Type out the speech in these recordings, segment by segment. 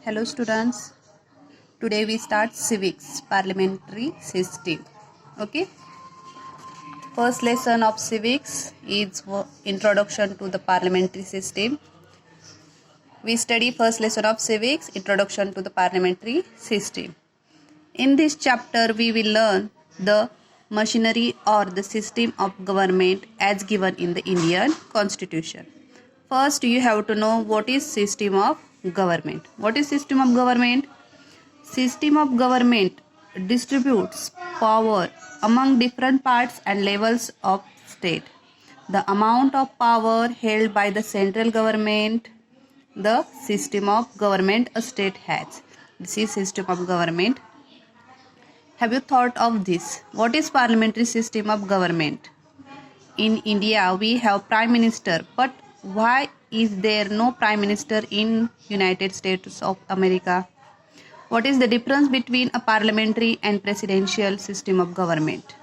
Hello students, today we start civics parliamentary system. Okay, first lesson of civics is introduction to the parliamentary system. We study first lesson of civics, introduction to the parliamentary system. In this chapter we will learn the machinery or the system of government as given in the Indian Constitution. First you have to know what is system of government. What is system of government? System of government distributes power among different parts and levels of state. The amount of power held by the central government, the system of government a state has. This is system of government. Have you thought of this? What is parliamentary system of government? In India we have Prime Minister, but why is there no Prime Minister in United States of America? What is the difference between a parliamentary and presidential system of government?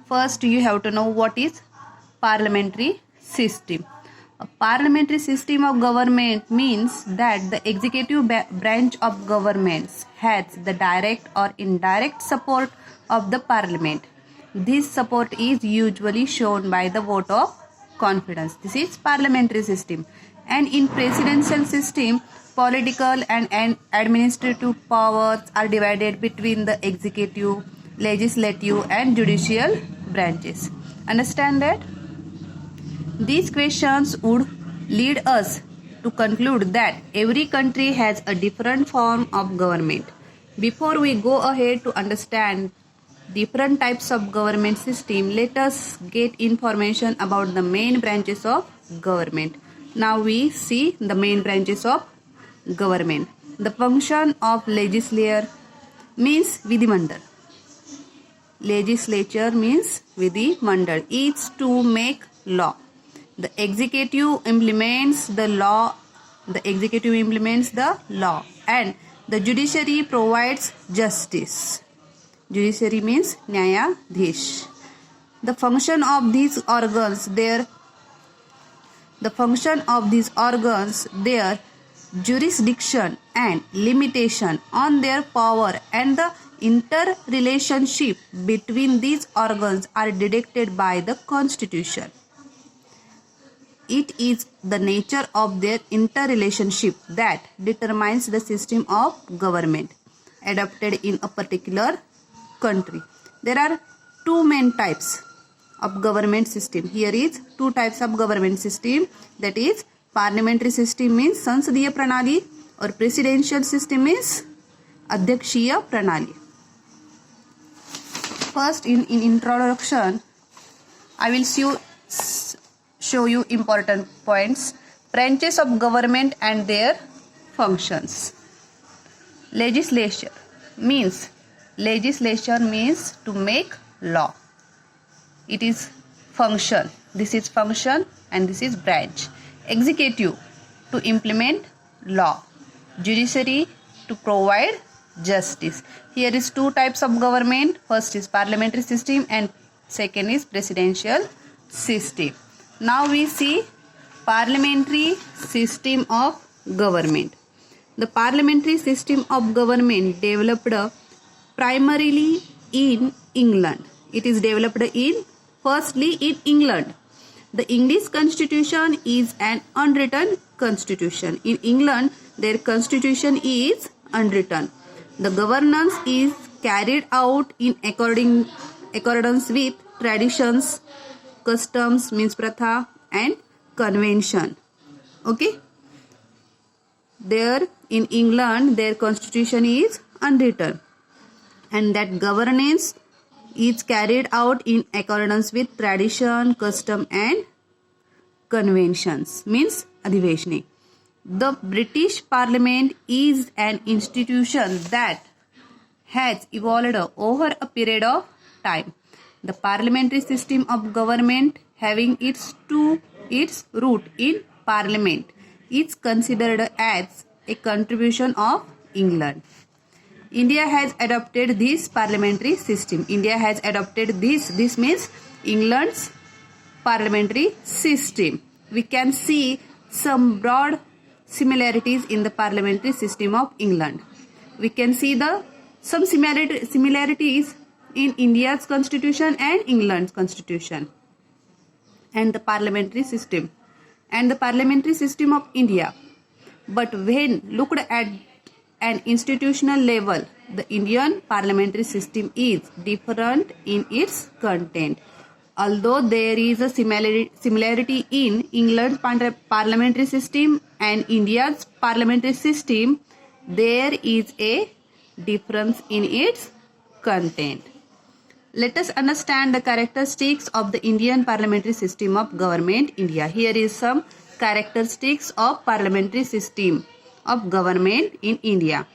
First, you have to know what is parliamentary system. A parliamentary system of government means that the executive branch of governments has the direct or indirect support of the parliament. This support is usually shown by the vote of confidence. This is parliamentary system. And in presidential system, political and administrative powers are divided between the executive, legislative and judicial branches. Understand that? These questions would lead us to conclude that every country has a different form of government. Before we go ahead to understand different types of government system, let us get information about the main branches of government. Now we see the main branches of government. The function of legislature means Vidhimandal. Legislature means Vidhimandal. It's to make law. The executive implements the law. And the judiciary provides justice. Judiciary means Nyayadhish. The function of these organs, their jurisdiction and limitation on their power and the interrelationship between these organs are dictated by the Constitution. It is the nature of their interrelationship that determines the system of government adopted in a particular country. There are two main types of government system. Here is two types of government system, that is parliamentary system means Sansadiya Pranali or presidential system is Adhyakshiya Pranali. First in introduction I will show you important points. Branches of government and their functions. Legislature means to make law. It is function. This is function and this is branch. Executive to implement law. Judiciary to provide justice. Here is two types of government. First is parliamentary system and second is presidential system. Now we see parliamentary system of government. The parliamentary system of government developed primarily in England. It is developed firstly in England. The English constitution is an unwritten constitution. In England, their constitution is unwritten. The governance is carried out in accordance with traditions, customs means pratha and convention. Okay. There in England, their constitution is unwritten. And that governance is carried out in accordance with tradition, custom and conventions means adhiveshni. The British Parliament is an institution that has evolved over a period of time. The parliamentary system of government having its root in Parliament is considered as a contribution of England. India has adopted this parliamentary system. This means England's parliamentary system. We can see some broad similarities in the parliamentary system of England. We can see some similarities in India's constitution and England's constitution and the parliamentary system of India. But when looked at an institutional level, the Indian parliamentary system is different in its content. Although there is a similarity in England's parliamentary system and India's parliamentary system, there is a difference in its content. Let us understand the characteristics of the Indian parliamentary system of government India. Here is some characteristics of parliamentary system of government in India.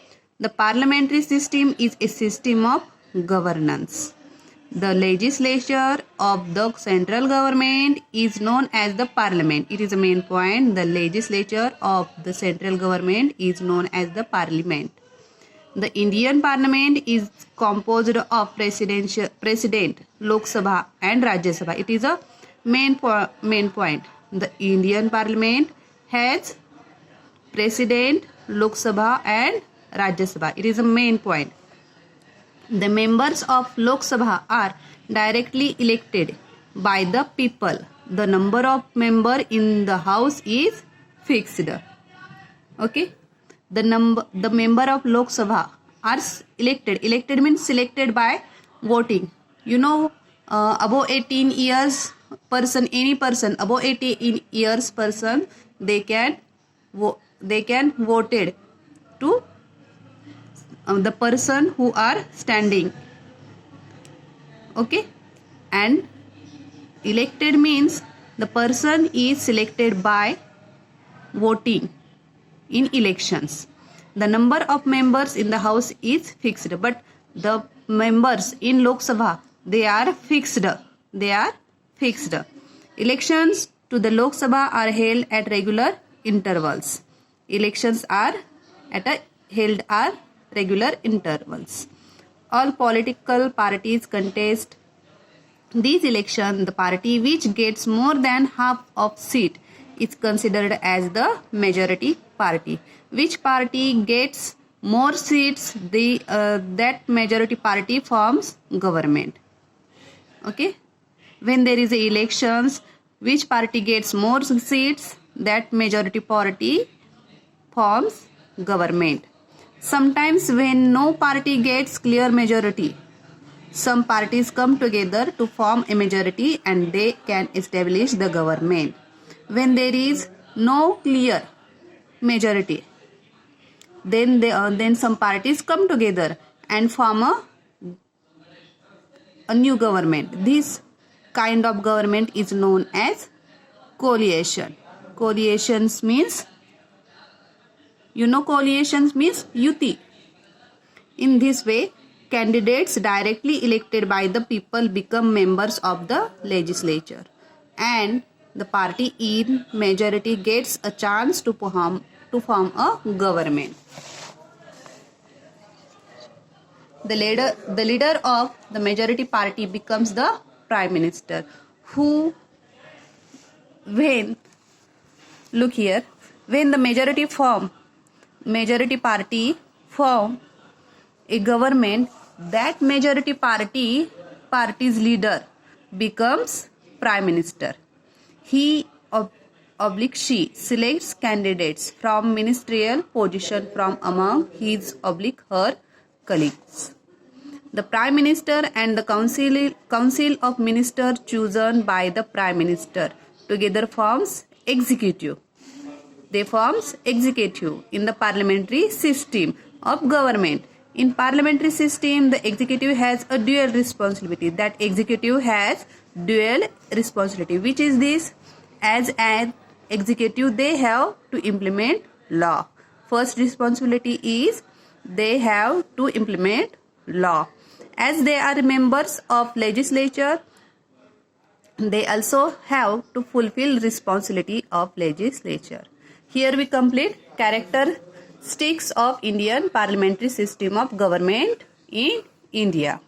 The parliamentary system is a system of governance. The legislature of the central government is known as the parliament. It is a main point. The legislature of the central government is known as the parliament. The Indian parliament is composed of president, Lok Sabha and Rajya Sabha. It is a main point. The Indian parliament has president, Lok Sabha and Rajya Sabha. It is a main point. The members of Lok Sabha are directly elected by the people. The number of members in the house is fixed. Okay. The member of Lok Sabha are elected. Elected means selected by voting. You know, above 18 years person, any person above 18 years person, they can voted to the person who are standing. Okay, and elected means the person is selected by voting in elections. The number of members in the house is fixed, but the members in Lok Sabha, they are fixed. Elections to the Lok Sabha are held at regular intervals. Regular intervals. All political parties contest these elections. The party which gets more than half of seat is considered as the majority party. Which party gets more seats, that majority party forms government. Okay. When there is elections, which party gets more seats, that majority party forms government. Sometimes when no party gets clear majority, some parties come together to form a majority and they can establish the government. When there is no clear majority, then some parties come together and form a new government. This kind of government is known as coalition. Coalitions means, coalitions means yuti. In this way, candidates directly elected by the people become members of the legislature, and the party in majority gets a chance to form a government. The leader of the majority party becomes the prime minister, when the majority party form a government, that majority party's leader becomes prime minister. He she selects candidates from ministerial position from among his her colleagues. The Prime Minister and the Council of Ministers chosen by the Prime Minister together forms executive. They forms executive in the parliamentary system of government. In parliamentary system, the executive has a dual responsibility. That executive has dual responsibility. Which is this? As an executive, they have to implement law. First responsibility is they have to implement law. As they are members of legislature, they also have to fulfill responsibility of legislature. Here we complete characteristics of Indian parliamentary system of government in India.